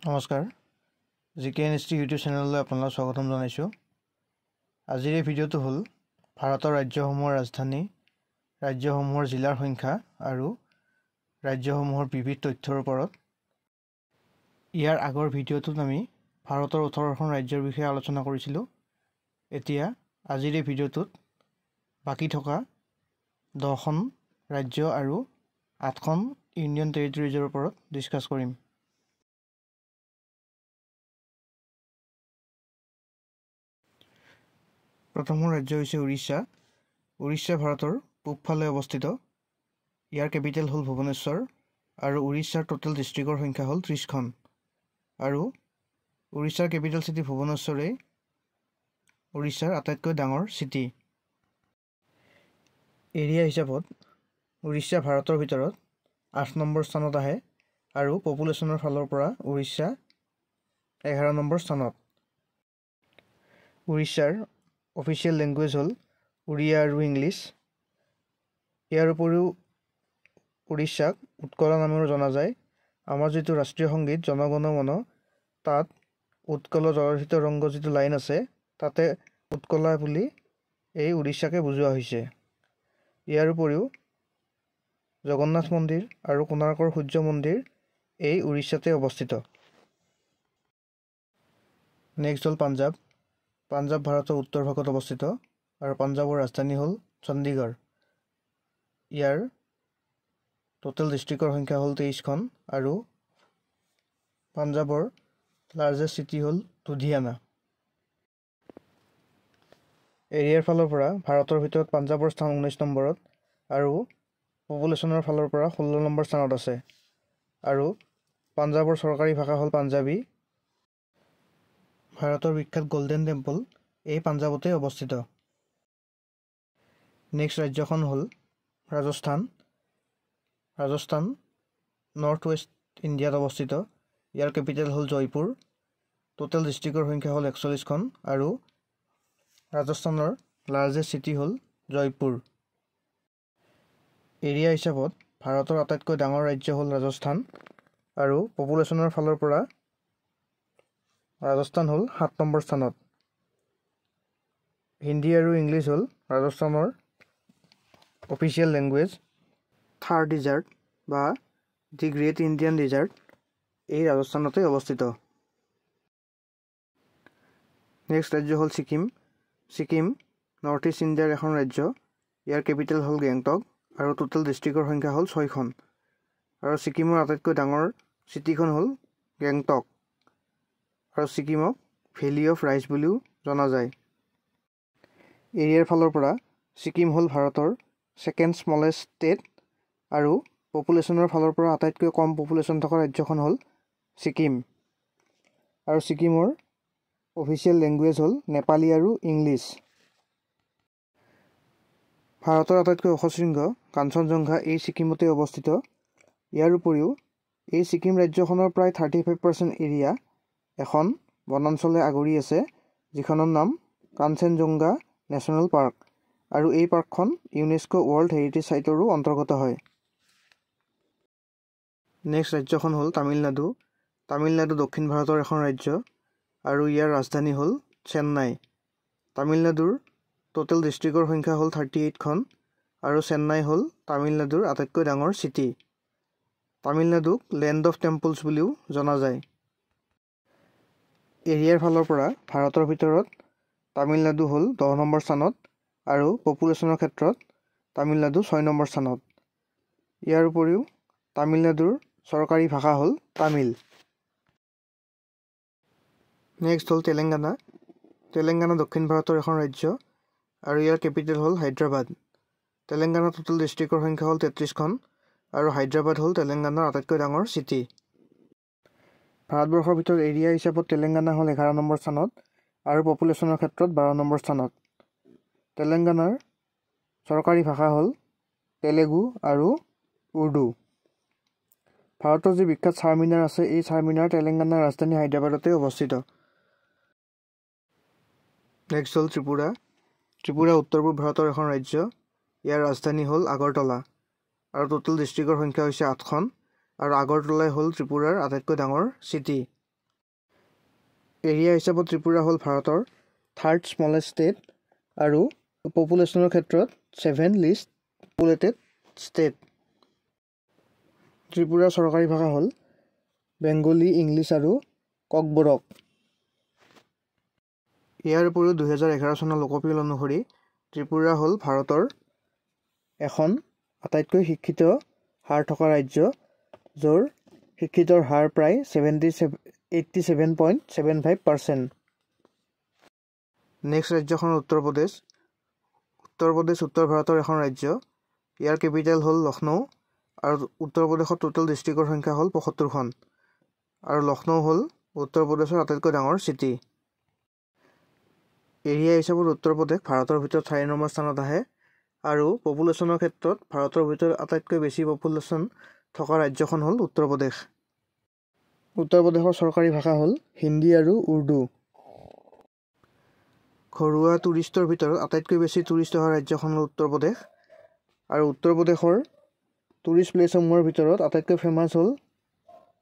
নমস্কাৰ জিকেএনএছটি ইউটিউব চেনেললৈ আপোনালোকক স্বাগতম জনাইছোঁ। আজিৰ এই ভিডিঅ'টো হ'ল ভাৰতৰ ৰাজ্যসমূহৰ ৰাজধানী, ৰাজ্যসমূহৰ জিলাৰ সংখ্যা আৰু ৰাজ্যসমূহৰ বিবিধ তথ্যৰ ওপৰত। ইয়াৰ আগৰ ভিডিঅ'টোত আমি ভাৰতৰ 18খন ৰাজ্যৰ বিষয়ে আলোচনা কৰিছিলোঁ। এতিয়া আজিৰ এই ভিডিঅ'টোত বাকী থকা 10খন ৰাজ্য আৰু 8খন ইউনিয়ন টেৰিটৰিজৰ ওপৰত ডিছকাছ কৰিম। প্ৰথমখন ৰাজ্য হৈছে উৰিষ্যা। উৰিষ্যা ভাৰতৰ পূবফালে অৱস্থিত। ইয়াৰ কেপিটেল হ'ল ভুৱনেশ্বৰ আৰু উৰিষ্যাৰ টোটেল ডিষ্ট্ৰিক্টৰ সংখ্যা হ'ল 30খন। আৰু উৰিষ্যাৰ কেপিটেল চিটি ভুৱনেশ্বৰেই উৰিষ্যাৰ আটাইতকৈ ডাঙৰ চিটি। এৰিয়া হিচাপত উৰিষ্যা ভাৰতৰ ভিতৰত 8 নম্বৰ স্থানত আহে আৰু পপুলেশ্যনৰ ফালৰ পৰা উৰিষ্যা 11 নম্বৰ স্থানত। উৰিষ্যাৰ অফিচিয়েল লেংগুৱেজ হ'ল উৰিয়া আৰু ইংলিছ। ইয়াৰ উপৰিও উৰিষ্যাক উৎকলা নামেৰে জনা যায়। আমাৰ যিটো ৰাষ্ট্ৰীয় সংগীত জন গণ মন, তাত উৎকল জয়ধ্বনি ৰংগ যিটো লাইন আছে, তাতে উৎকলা বুলি এই উৰিষ্যাকে বুজোৱা হৈছে। ইয়াৰ উপৰিও জগন্নাথ মন্দিৰ আৰু কোণাৰ্কৰ সূৰ্য মন্দিৰ এই উৰিষ্যাতে অৱস্থিত। নেক্সট হ'ল পাঞ্জাৱ। পাঞ্জাৱ ভাৰতৰ উত্তৰ ভাগত অৱস্থিত আৰু পাঞ্জাৱৰ ৰাজধানী হ'ল চণ্ডীগড়। ইয়াৰ টোটেল ডিষ্ট্ৰিক্টৰ সংখ্যা হ'ল 23খন আৰু পাঞ্জাৱৰ লাৰ্জেষ্ট চিটি হ'ল লুধিয়ানা। এৰিয়াৰ ফালৰ পৰা ভাৰতৰ ভিতৰত পাঞ্জাৱৰ স্থান 19 নম্বৰত আৰু পপুলেশ্যনৰ ফালৰ পৰা 16 নম্বৰ স্থানত আছে। আৰু পাঞ্জাৱৰ চৰকাৰী ভাষা হ'ল পাঞ্জাবী। ভাৰতৰ বিখ্যাত গল্ডেন টেম্পল এই পাঞ্জাৱতে অৱস্থিত। নেক্সট ৰাজ্যখন হ'ল ৰাজস্থান। ৰাজস্থান নৰ্থ ৱেষ্ট ইণ্ডিয়াত অৱস্থিত। ইয়াৰ কেপিটেল হ'ল জয়পুৰ। টোটেল ডিষ্ট্ৰিক্টৰ সংখ্যা হ'ল 41খন আৰু ৰাজস্থানৰ লাৰ্জেষ্ট চিটি হ'ল জয়পুৰ। এৰিয়া হিচাপত ভাৰতৰ আটাইতকৈ ডাঙৰ ৰাজ্য হ'ল ৰাজস্থান আৰু পপুলেশ্যনৰ ফালৰ পৰা ৰাজস্থান হ'ল 7 নম্বৰ স্থানত। হিন্দী আৰু ইংলিছ হ'ল ৰাজস্থানৰ অফিচিয়েল লেংগুৱেজ। থাৰ ডিজাৰ্ট বা দি গ্ৰেট ইণ্ডিয়ান ডিজাৰ্ট এই ৰাজস্থানতে অৱস্থিত। নেক্সট ৰাজ্য হ'ল ছিকিম। ছিকিম নৰ্থ ইষ্ট ইণ্ডিয়াৰ এখন ৰাজ্য। ইয়াৰ কেপিটেল হ'ল গেংটক আৰু টোটেল ডিষ্ট্ৰিক্টৰ সংখ্যা হ'ল 6খন। আৰু ছিকিমৰ আটাইতকৈ ডাঙৰ চিটিখন হ'ল গেংটক আৰু ছিকিমক ভেলি অফ ৰাইচ বুলিও জনা যায়। এৰিয়াৰ ফালৰ পৰা ছিকিম হ'ল ভাৰতৰ ছেকেণ্ড স্মলেষ্ট ষ্টেট আৰু পপুলেশ্যনৰ ফালৰ পৰা আটাইতকৈ কম পপুলেশ্যন থকা ৰাজ্যখন হ'ল ছিকিম। আৰু ছিকিমৰ অফিচিয়েল লেংগুৱেজ হ'ল নেপালী আৰু ইংলিছ। ভাৰতৰ আটাইতকৈ ওখ শৃংগ কাঞ্চনজংঘা এই ছিকিমতে অৱস্থিত। ইয়াৰ উপৰিও এই ছিকিম ৰাজ্যখনৰ প্ৰায় 35% এৰিয়া এখন বনাঞ্চলে আগুৰি আছে, যিখনৰ নাম কাঞ্চনজংঘা নেশ্যনেল পাৰ্ক আৰু এই পাৰ্কখন ইউনেস্কো ৱৰ্ল্ড হেৰিটেজ চাইটৰো অন্তৰ্গত হয়। নেক্সট ৰাজ্যখন হ'ল তামিলনাডু। তামিলনাডু দক্ষিণ ভাৰতৰ এখন ৰাজ্য আৰু ইয়াৰ ৰাজধানী হ'ল চেন্নাই। তামিলনাডুৰ টোটেল ডিষ্ট্ৰিক্টৰ সংখ্যা হ'ল 38খন আৰু চেন্নাই হ'ল তামিলনাডুৰ আটাইতকৈ ডাঙৰ চিটি। তামিলনাডুক লেণ্ড অফ টেম্পলছ বুলিও জনা যায়। এৰিয়াৰ ফালৰ পৰা ভাৰতৰ ভিতৰত তামিলনাডু হ'ল 10 নম্বৰ স্থানত আৰু পপুলেশ্যনৰ ক্ষেত্ৰত তামিলনাডু 6 নম্বৰ স্থানত। ইয়াৰ উপৰিও তামিলনাডুৰ চৰকাৰী ভাষা হ'ল তামিল। নেক্সট হ'ল তেলেংগানা। তেলেংগানা দক্ষিণ ভাৰতৰ এখন ৰাজ্য আৰু ইয়াৰ কেপিটেল হ'ল হায়দৰাবাদ। তেলেংগানা টোটেল ডিষ্ট্ৰিক্টৰ সংখ্যা হ'ল 33খন আৰু হায়দৰাবাদ হ'ল তেলেংগানাৰ আটাইতকৈ ডাঙৰ চিটি। ভাৰতবৰ্ষৰ ভিতৰত এৰিয়া হিচাপত তেলেংগানা হ'ল 11 নম্বৰ স্থানত আৰু পপুলেশ্যনৰ ক্ষেত্ৰত 12 নম্বৰ স্থানত। তেলেংগানাৰ চৰকাৰী ভাষা হ'ল তেলেগু আৰু উৰ্দু। ভাৰতৰ যি বিখ্যাত চাৰমিনাৰ আছে, এই চাৰমিনাৰ তেলেংগানাৰ ৰাজধানী হায়দৰাবাদতে অৱস্থিত। নেক্সট হ'ল ত্ৰিপুৰা। ত্ৰিপুৰা উত্তৰ পূব ভাৰতৰ এখন ৰাজ্য। ইয়াৰ ৰাজধানী হ'ল আগৰতলা আৰু টোটেল ডিষ্ট্ৰিক্টৰ সংখ্যা হৈছে 8খন আৰু আগৰতলাই হ'ল ত্ৰিপুৰাৰ আটাইতকৈ ডাঙৰ চিটি। এৰিয়া হিচাপত ত্ৰিপুৰা হ'ল ভাৰতৰ 3rd স্মলেষ্ট ষ্টেট আৰু পপুলেশ্যনৰ ক্ষেত্ৰত 7th লিষ্ট পপুলেটেড ষ্টেট। ত্ৰিপুৰাৰ চৰকাৰী ভাষা হ'ল বেংগলী, ইংলিছ আৰু ককবৰক। ইয়াৰ উপৰিও 2011 চনৰ লোকপিয়ল অনুসৰি ত্ৰিপুৰা হ'ল ভাৰতৰ এখন আটাইতকৈ শিক্ষিত হাৰ থকা ৰাজ্য, য'ৰ শিক্ষিতৰ হাৰ প্ৰায় 87.75%। নেক্সট ৰাজ্যখন উত্তৰ প্ৰদেশ। উত্তৰ প্ৰদেশ উত্তৰ ভাৰতৰ এখন ৰাজ্য। ইয়াৰ কেপিটেল হ'ল লক্ষ্ণৌ আৰু উত্তৰ প্ৰদেশৰ টোটেল ডিষ্ট্ৰিক্টৰ সংখ্যা হ'ল 75খন আৰু লক্ষ্ণৌ হ'ল উত্তৰ প্ৰদেশৰ আটাইতকৈ ডাঙৰ চিটি। এৰিয়া হিচাপত উত্তৰ প্ৰদেশ ভাৰতৰ ভিতৰত 4 নম্বৰ স্থানত আহে আৰু পপুলেশ্যনৰ ক্ষেত্ৰত ভাৰতৰ ভিতৰত আটাইতকৈ বেছি পপুলেশ্যন থকা ৰাজ্যখন হ'ল উত্তৰ প্ৰদেশ। উত্তৰ প্ৰদেশৰ চৰকাৰী ভাষা হ'ল হিন্দী আৰু উৰ্দু। ঘৰুৱা টুৰিষ্টৰ ভিতৰত আটাইতকৈ বেছি টুৰিষ্ট অহা ৰাজ্যখন হ'ল উত্তৰ প্ৰদেশ আৰু উত্তৰ প্ৰদেশৰ টুৰিষ্ট প্লেচসমূহৰ ভিতৰত আটাইতকৈ ফেমাছ হ'ল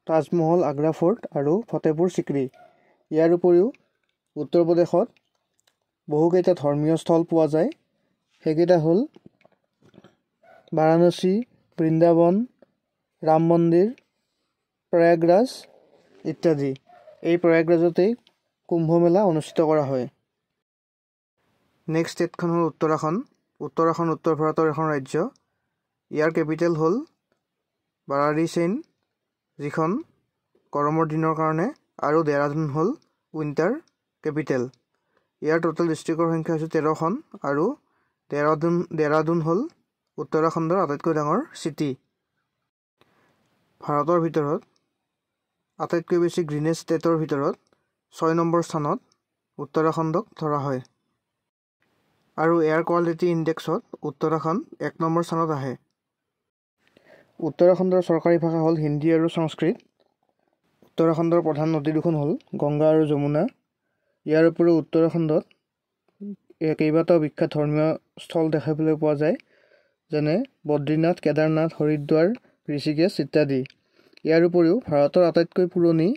তাজমহল, আগ্ৰা ফৰ্ট আৰু ফতেহপুৰ চিক্ৰী। ইয়াৰ উপৰিও উত্তৰ প্ৰদেশত বহুকেইটা ধৰ্মীয় স্থল পোৱা যায়। সেইকেইটা হ'ল বাৰাণসী, বৃন্দাবন, ৰাম মন্দিৰ, প্ৰয়াগৰাজ ইত্যাদি। এই প্ৰয়াগৰাজতেই কুম্ভ মেলা অনুষ্ঠিত কৰা হয়। নেক্সট ষ্টেটখন হ'ল উত্তৰাখণ্ড। উত্তৰাখণ্ড উত্তৰ ভাৰতৰ এখন ৰাজ্য। ইয়াৰ কেপিটেল হ'ল বাৰাণসী, যিখন গৰমৰ দিনৰ কাৰণে, আৰু দেহৰাদুন হ'ল উইণ্টাৰ কেপিটেল। ইয়াৰ টোটেল ডিষ্ট্ৰিক্টৰ সংখ্যা হৈছে 13খন আৰু দেহৰাদুন হ'ল উত্তৰাখণ্ডৰ আটাইতকৈ ডাঙৰ চিটি। ভাৰতৰ ভিতৰত আটাইতকৈ বেছি গ্ৰীনেষ্ট ষ্টেটৰ ভিতৰত 6 নম্বৰ স্থানত উত্তৰাখণ্ডক ধৰা হয় আৰু এয়াৰ কোৱালিটি ইণ্ডেক্সত উত্তৰাখণ্ড 1 নম্বৰ স্থানত আহে। উত্তৰাখণ্ডৰ চৰকাৰী ভাষা হ'ল হিন্দী আৰু সংস্কৃত। উত্তৰাখণ্ডৰ প্ৰধান নদী দুখন হ'ল গংগা আৰু যমুনা। ইয়াৰ উপৰিও উত্তৰাখণ্ডত কেইবাটাও বিখ্যাত ধৰ্মীয় স্থল দেখিবলৈ পোৱা যায়, যেনে বদ্ৰীনাথ, কেদাৰনাথ, হৰিদ্বাৰ, ঋষিকেশ ইত্যাদি। ইয়াৰ উপৰিও ভাৰতৰ আটাইতকৈ পুৰণি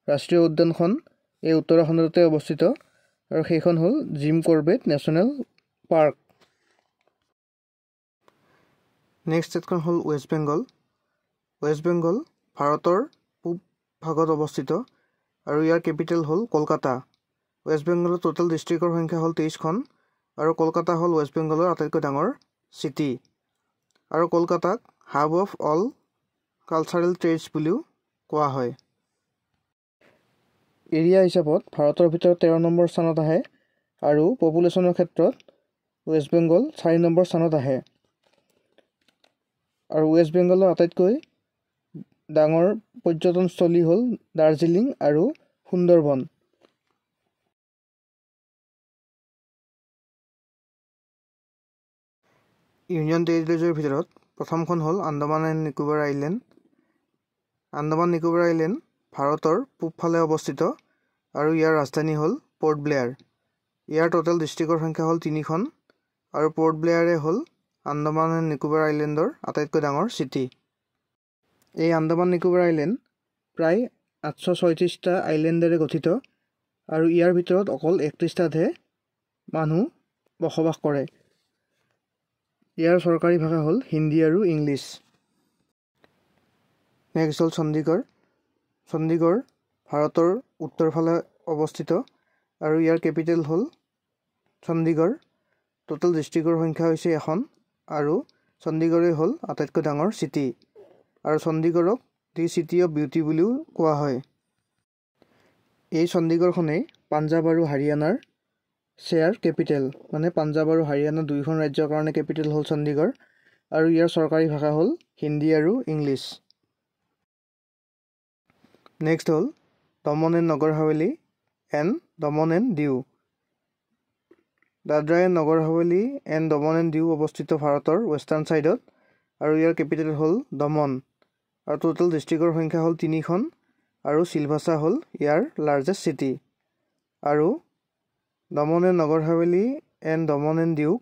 ৰাষ্ট্ৰীয় উদ্যানখন এই উত্তৰাখণ্ডতে অৱস্থিত আৰু সেইখন হ'ল Jim Corbett national park. Next ষ্টেটখন হ'ল ৱেষ্ট বেংগল। ৱেষ্ট বেংগল ভাৰতৰ পূব ভাগত অৱস্থিত আৰু ইয়াৰ কেপিটেল হ'ল কলকাতা। ৱেষ্ট বেংগলৰ টোটেল ডিষ্ট্ৰিক্টৰ সংখ্যা হ'ল 23খন আৰু কলকাতা হ'ল ৱেষ্ট বেংগলৰ আটাইতকৈ ডাঙৰ চিটি আৰু কলকাতাক hub of all cultural trades বুলিও কোৱা হয়। এৰিয়া হিচাপত ভাৰতৰ ভিতৰত 13 নম্বৰ স্থানত আহে আৰু পপুলেশ্যনৰ ক্ষেত্ৰত ৱেষ্ট বেংগল 4 নম্বৰ স্থানত আহে আৰু ৱেষ্ট বেংগলৰ আটাইতকৈ ডাঙৰ পৰ্যটনস্থলী হ'ল দাৰ্জিলিং আৰু সুন্দৰবন। ইউনিয়ন টেৰিটৰিজৰ ভিতৰত প্ৰথমখন হ'ল Andaman and Nicobar island. Andaman Nicobar island ভাৰতৰ পূবফালে অৱস্থিত আৰু ইয়াৰ ৰাজধানী হ'ল পৰ্ট ব্লেয়াৰ। ইয়াৰ টোটেল ডিষ্ট্ৰিক্টৰ সংখ্যা হ'ল 3খন আৰু পৰ্ট ব্লেয়াৰে হ'ল আন্দামান এণ্ড নিকোবাৰ আইলেণ্ডৰ আটাইতকৈ ডাঙৰ চিটি। এই আন্দামান নিকোবাৰ আইলেণ্ড প্ৰায় 836টা আইলেণ্ডেৰে গঠিত আৰু ইয়াৰ ভিতৰত অকল 31টাতহে মানুহ বসবাস কৰে। ইয়াৰ চৰকাৰী ভাষা হ'ল হিন্দী আৰু ইংলিছ। নেক্সট হ'ল চণ্ডীগড়। চণ্ডীগড় ভাৰতৰ উত্তৰ ফালে অৱস্থিত আৰু ইয়াৰ কেপিটেল হ'ল চণ্ডীগড়। টোটেল ডিষ্ট্ৰিক্টৰ সংখ্যা হৈছে 1খন আৰু চণ্ডীগড়েই হ'ল আটাইতকৈ ডাঙৰ চিটি আৰু চণ্ডীগড়ক দি চিটি অফ বিউটি বুলিও কোৱা হয়। এই চণ্ডীগড়খনেই পাঞ্জাৱ আৰু হাৰিয়ানাৰ শ্বেয়াৰ কেপিটেল, মানে পাঞ্জাৱ আৰু হাৰিয়ানা দুয়োখন ৰাজ্যৰ কাৰণে কেপিটেল হ'ল চণ্ডীগড় আৰু ইয়াৰ চৰকাৰী ভাষা হ'ল হিন্দী আৰু ইংলিছ। নেক্সট হ'ল Daman and Nagar Haveli and Daman and Diu. Dadra and Nagar Haveli and Daman and Diu অৱস্থিত ভাৰতৰ ৱেষ্টাৰ্ণ ছাইডত আৰু ইয়াৰ কেপিটেল হ'ল দমন আৰু টোটেল ডিষ্ট্ৰিক্টৰ সংখ্যা হ'ল 3খন আৰু চিলভাছা হ'ল ইয়াৰ লাৰ্জেষ্ট চিটি আৰু Daman and Nagar Haveli and Daman and দিউক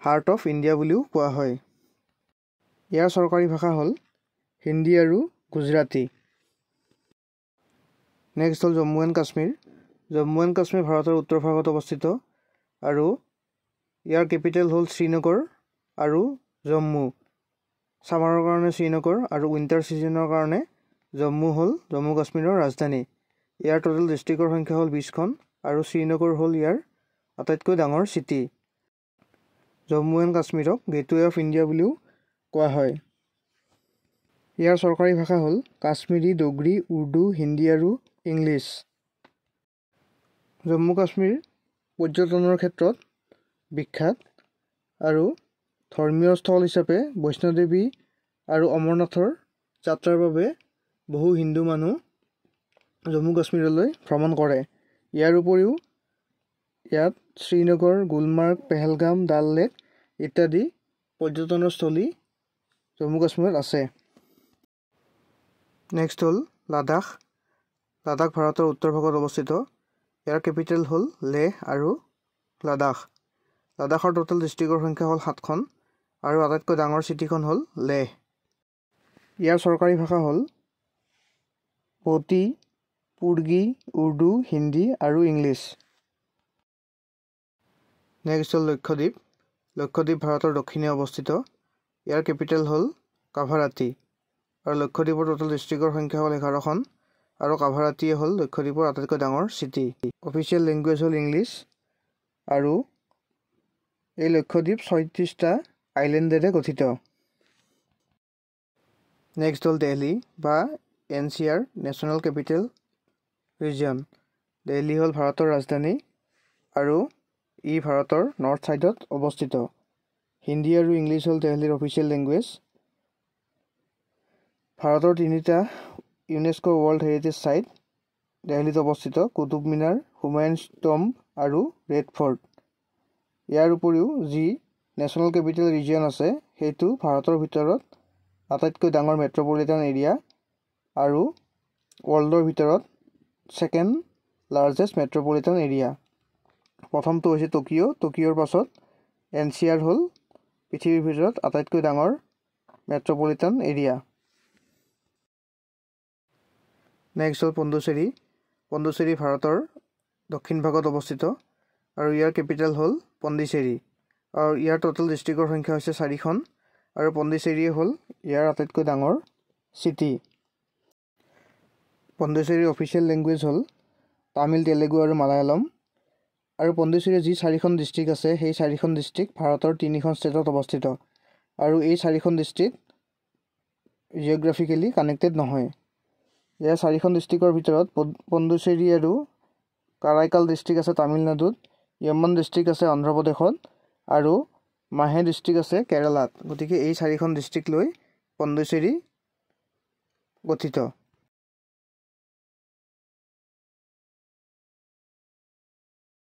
হাৰ্ট অফ ইণ্ডিয়া বুলিও কোৱা হয়। ইয়াৰ চৰকাৰী ভাষা হ'ল হিন্দী আৰু গুজৰাটী। নেক্সট হ'ল জম্মু এণ্ড কাশ্মীৰ। জম্মু এণ্ড কাশ্মীৰ ভাৰতৰ উত্তৰ ভাগত অৱস্থিত আৰু ইয়াৰ কেপিটেল হ'ল শ্ৰীনগৰ আৰু জম্মু। ছামাৰৰ কাৰণে শ্ৰীনগৰ আৰু উইণ্টাৰ ছিজনৰ কাৰণে জম্মু হ'ল জম্মু কাশ্মীৰৰ ৰাজধানী। ইয়াৰ টোটেল ডিষ্ট্ৰিক্টৰ সংখ্যা হ'ল 20খন আৰু শ্ৰীনগৰ হ'ল ইয়াৰ আটাইতকৈ ডাঙৰ চিটি। জম্মু এণ্ড কাশ্মীৰক গেটৱে অফ ইণ্ডিয়া বুলিও কোৱা হয়। ইয়াৰ চৰকাৰী ভাষা হ'ল কাশ্মীৰী, ডোগৰী, উৰ্দু, হিন্দী আৰু ইংলিছ। জম্মু কাশ্মীৰ পৰ্যটনৰ ক্ষেত্ৰত বিখ্যাত আৰু ধৰ্মীয় স্থল হিচাপে বৈষ্ণোদেৱী আৰু অমৰনাথৰ যাত্ৰাৰ বাবে বহু হিন্দু মানুহ জম্মু কাশ্মীৰলৈ ভ্ৰমণ কৰে। ইয়াৰ উপৰিও ইয়াত শ্ৰীনগৰ, গুলমাৰ্গ, পেহেলগাম, ডাল লেক ইত্যাদি পৰ্যটনৰ স্থলী জম্মু কাশ্মীৰত আছে। নেক্সট হ'ল লাডাখ। লাডাখ ভাৰতৰ উত্তৰ ভাগত অৱস্থিত। ইয়াৰ কেপিটেল হ'ল লেহ আৰু লাডাখ। লাডাখৰ টোটেল ডিষ্ট্ৰিক্টৰ সংখ্যা হ'ল 7খন আৰু আটাইতকৈ ডাঙৰ চিটিখন হ'ল লেহ। ইয়াৰ চৰকাৰী ভাষা হ'ল পতি, পুৰ্গী, উৰ্দু, হিন্দী আৰু ইংলিছ। নেক্সট হ'ল লক্ষদ্বীপ। লক্ষদ্বীপ ভাৰতৰ দক্ষিণে অৱস্থিত। ইয়াৰ কেপিটেল হ'ল কাভাৰাতি আৰু লক্ষদ্বীপৰ টোটেল ডিষ্ট্ৰিক্টৰ সংখ্যা হ'ল 11খন আৰু কাভাৰাতিয়ে হ'ল লক্ষদ্বীপৰ আটাইতকৈ ডাঙৰ চিটি। অফিচিয়েল লেংগুৱেজ হ'ল ইংলিছ আৰু এই লক্ষদ্বীপ 36টা আইলেণ্ডেৰে গঠিত। নেক্সট হ'ল দিল্লী বা NCR national capital region. Delhi হ'ল ভাৰতৰ ৰাজধানী আৰু ই ভাৰতৰ নৰ্থ ছাইডত অৱস্থিত। হিন্দী আৰু ইংলিছ হ'ল দিল্লীৰ অফিচিয়েল লেংগুৱেজ। ভাৰতৰ 3টা ইউনেস্কো ৱৰ্ল্ড হেৰিটেজ ছাইট দিল্লীত অৱস্থিত: কুতুব মিনাৰ, হুমায়ুনছ টম্ব আৰু ৰেড ফৰ্ট। ইয়াৰ উপৰিও যি নেশ্যনেল কেপিটেল ৰিজন আছে সেইটো ভাৰতৰ ভিতৰত আটাইতকৈ ডাঙৰ মেট্ৰপলিটান এৰিয়া আৰু ৱৰ্ল্ডৰ ভিতৰত ছেকেণ্ড লাৰ্জেষ্ট মেট্ৰপলিটান এৰিয়া। প্ৰথমটো হৈছে টকিঅ'। টকিঅ'ৰ পাছত NCR হ'ল পৃথিৱীৰ ভিতৰত আটাইতকৈ ডাঙৰ মেট্ৰপলিটান এৰিয়া। নেক্সট হ'ল পণ্ডুচেৰী। পণ্ডুচেৰী ভাৰতৰ দক্ষিণ ভাগত অৱস্থিত আৰু ইয়াৰ কেপিটেল হ'ল পণ্ডিচেৰী আৰু ইয়াৰ টোটেল ডিষ্ট্ৰিক্টৰ সংখ্যা হৈছে 4খন আৰু পণ্ডিচেৰীয়ে হ'ল ইয়াৰ আটাইতকৈ ডাঙৰ চিটি। পণ্ডিচেৰীৰ অফিচিয়েল লেংগুৱেজ হ'ল তামিল, তেলেগু আৰু মালায়ালম আৰু পণ্ডিচেৰীৰ যি 4খন ডিষ্ট্ৰিক্ট আছে সেই 4খন ডিষ্ট্ৰিক্ট ভাৰতৰ 3খন ষ্টেটত অৱস্থিত আৰু এই 4খন ডিষ্ট্ৰিক্ট জিঅ'গ্ৰাফিকেলি কানেক্টেড নহয়। ইয়াৰ 4খন ডিষ্ট্ৰিক্টৰ ভিতৰত পণ্ডুচেৰী আৰু কাৰাইকাল ডিষ্ট্ৰিক্ট আছে তামিলনাডুত, য়মন ডিষ্ট্ৰিক্ট আছে অন্ধ্ৰপ্ৰদেশত আৰু মাহে ডিষ্ট্ৰিক্ট আছে কেৰালাত। গতিকে এই 4খন ডিষ্ট্ৰিক্ট লৈ পণ্ডুচেৰী গঠিত।